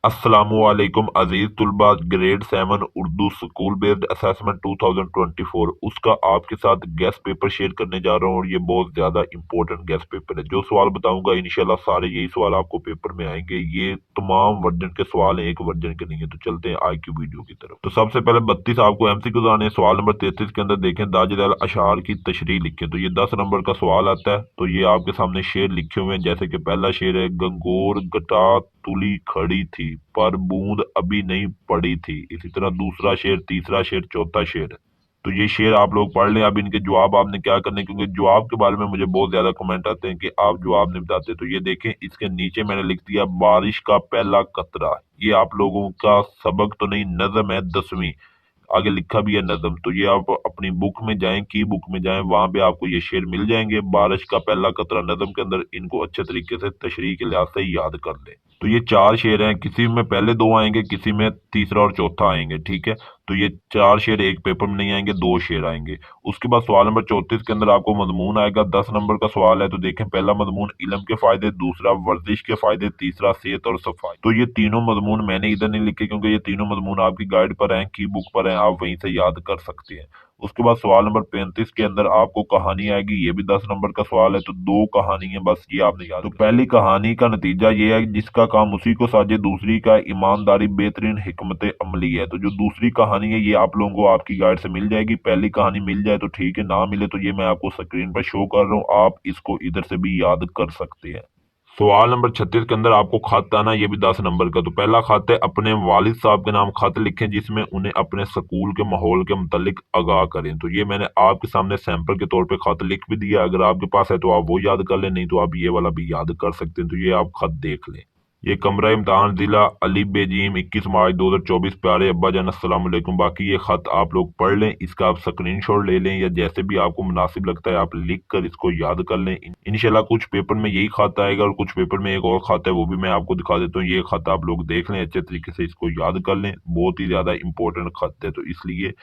अस्सलामु अलैकुम अजीज तुलबा। Grade 7 Urdu school based assessment 2024 उसका आपके साथ गेस्ट पेपर शेयर करने जा रहा हूँ और ये बहुत ज्यादा इंपॉर्टेंट गेस्ट पेपर है। जो सवाल बताऊंगा इंशाल्लाह सारे यही सवाल आपको पेपर में आएंगे। ये तमाम वर्जन के सवाल हैं, एक वर्जन के नहीं है। तो चलते हैं आईक्यू वीडियो की तरफ। तो सबसे पहले 32 आपको एमसीक्यू आने हैं। सवाल नंबर 33 के अंदर देखें, दाजिद अल अशार की तशरीह लिखें। तो ये 10 नंबर का सवाल आता है। तो ये आपके सामने शेर लिखे हुए हैं, जैसे कि पहला शेर है, गंगोर गटा तुली खड़ी थी पर बूंद अभी नहीं पड़ी थी। इसी तरह दूसरा शेर, तीसरा शेर, चौथा शेर। तो ये शेर आप लोग पढ़ लें। अब इनके जवाब आपने क्या करने, क्योंकि जवाब के बारे में मुझे बहुत ज्यादा कमेंट आते हैं कि आप जवाब नहीं बताते। तो ये देखें, इसके नीचे मैंने लिख दिया बारिश का पहला कतरा। ये आप लोगों का सबक तो नहीं, नज़म है 10वीं। आगे लिखा भी है नज़म। तो ये आप अपनी बुक में जाएं, की बुक में जाएं, वहां पे आपको ये शेर मिल जाएंगे। बारिश का पहला कतरा नज़म के अंदर। इनको अच्छे तरीके से तशरीह के लिहाज से याद कर लें। तो ये चार शेर हैं, किसी में पहले दो आएंगे, किसी में तीसरा और चौथा आएंगे, ठीक है। तो ये चार शेर एक पेपर में नहीं आएंगे, दो शेर आएंगे। उसके बाद सवाल नंबर 34 के अंदर आपको मजमून आएगा। 10 नंबर का सवाल है। तो देखें, पहला मजमून इल्म के फायदे, दूसरा वर्जिश के फायदे, तीसरा सेहत और सफाई। तो ये तीनों मजमून मैंने इधर नहीं लिखे, क्योंकि ये तीनों मजमून आपकी गाइड पर हैं, की बुक पर हैं, आप वहीं से याद कर सकते हैं। उसके बाद सवाल नंबर 35 के अंदर आपको कहानी आएगी। ये भी 10 नंबर का सवाल है। तो दो कहानी है बस, ये आपने याद। तो पहली कहानी का नतीजा ये है, जिसका काम उसी को साजे, दूसरी का ईमानदारी बेहतरीन हिकमत अमली है। तो जो दूसरी कहानी है ये आप लोगों को आपकी गाइड से मिल जाएगी। पहली कहानी मिल जाए तो ठीक है, ना मिले तो ये मैं आपको स्क्रीन पर शो कर रहा हूँ, आप इसको इधर से भी याद कर सकते हैं। सवाल नंबर 36 के अंदर आपको खत आना, ये भी 10 नंबर का। तो पहला खत है, अपने वालिद साहब के नाम खत लिखें जिसमें उन्हें अपने स्कूल के माहौल के मुतालिक आगाह करें। तो ये मैंने आपके सामने सैंपल के तौर पे खत लिख भी दिया। अगर आपके पास है तो आप वो याद कर लें, नहीं तो आप ये वाला भी याद कर सकते हैं। तो ये आप खत देख लें। ये कमरा इम्तहान जिला अली बेजीम 21 मार्च 2024। प्यारे अब्बा जान अस्सलाम वालेकुम। बाकी ये खत आप लोग पढ़ लें, इसका आप स्क्रीनशॉट ले लें, या जैसे भी आपको मुनासिब लगता है आप लिख कर इसको याद कर लें। इंशाल्लाह कुछ पेपर में यही खत आएगा और कुछ पेपर में एक और खत है, वो भी मैं आपको दिखा देता हूँ। ये खत आप लोग देख लें, अच्छे तरीके से इसको याद कर लें। बहुत ही ज्यादा इंपॉर्टेंट खत है, तो इसलिए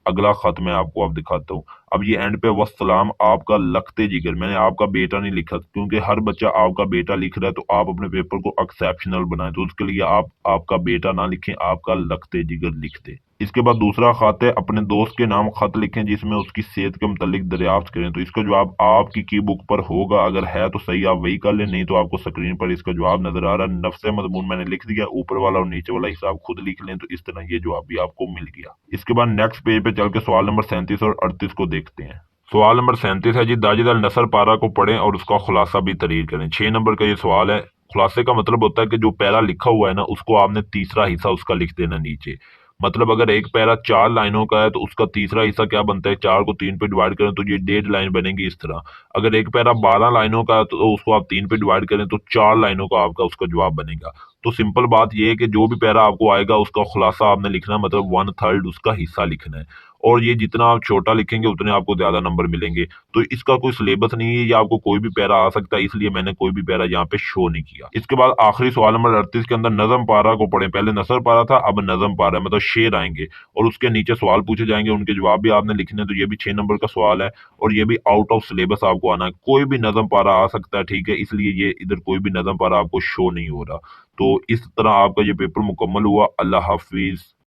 अगला खत मैं आपको अब दिखाता हूँ। अब ये एंड पे वस्सलाम आपका लखते जिगर, मैंने आपका बेटा नहीं लिखा, क्योंकि हर बच्चा आपका बेटा लिख रहा है, तो आप अपने पेपर को एक्सेप्शनल बनाएं। तो उसके लिए आप आपका बेटा ना लिखें, आपका लखते जिगर लिख दें। इसके बाद दूसरा खत है, अपने दोस्त के नाम खत लिखें जिसमें उसकी सेहत के मुतालिक दरियाफ्त करें। तो इसका जवाब आपकी की बुक पर होगा, अगर है तो सही आप वही कर लें, नहीं तो आपको स्क्रीन पर इसका जवाब नजर आ रहा है। नफ्से मजमून मैंने लिख दिया, ऊपर वाला और नीचे वाला हिसाब खुद लिख लें। तो इस तरह ये जवाब भी आपको मिल गया। इसके बाद नेक्स्ट पेज पे चल के सवाल नंबर 37 और 38 को देखते हैं। सवाल नंबर 37 है जी, दाजिद अल नसर पारा को पढ़ें और उसका खुलासा भी तहरीर करें। 6 नंबर का ये सवाल है। खुलासे का मतलब होता है कि जो पैरा लिखा हुआ है ना, उसको आपने तीसरा हिस्सा उसका लिख देना नीचे। मतलब अगर एक पैरा 4 लाइनों का है तो उसका तीसरा हिस्सा क्या बनता है, 4 को 3 पे डिवाइड करें तो ये 1.5 लाइन बनेगी इस तरह। अगर एक पैरा 12 लाइनों का है तो उसको आप 3 पे डिवाइड करें तो 4 लाइनों का आपका उसका जवाब बनेगा। तो सिंपल बात यह है कि जो भी पैरा आपको आएगा उसका खुलासा आपने लिखना है, मतलब 1/3 उसका हिस्सा लिखना है। और ये जितना आप छोटा लिखेंगे उतने आपको ज्यादा नंबर मिलेंगे। तो इसका कोई सिलेबस नहीं है, या आपको कोई भी पैरा आ सकता है, इसलिए मैंने कोई भी पैरा यहाँ पे शो नहीं किया। इसके बाद आखिरी सवाल नंबर 38 के अंदर नजम पारा को पढ़ें। पहले नसर पारा था, अब नजम पारा है, मतलब शेर आएंगे और उसके नीचे सवाल पूछे जाएंगे, उनके जवाब भी आपने लिखने हैं। तो ये भी 6 नंबर का सवाल है और ये भी आउट ऑफ सिलेबस आपको आना है। कोई भी नजम पारा आ सकता है, ठीक है, इसलिए ये इधर कोई भी नजम पारा आपको शो नहीं हो रहा। तो इस तरह आपका ये पेपर मुकम्मल हुआ। अल्लाह हाफिज।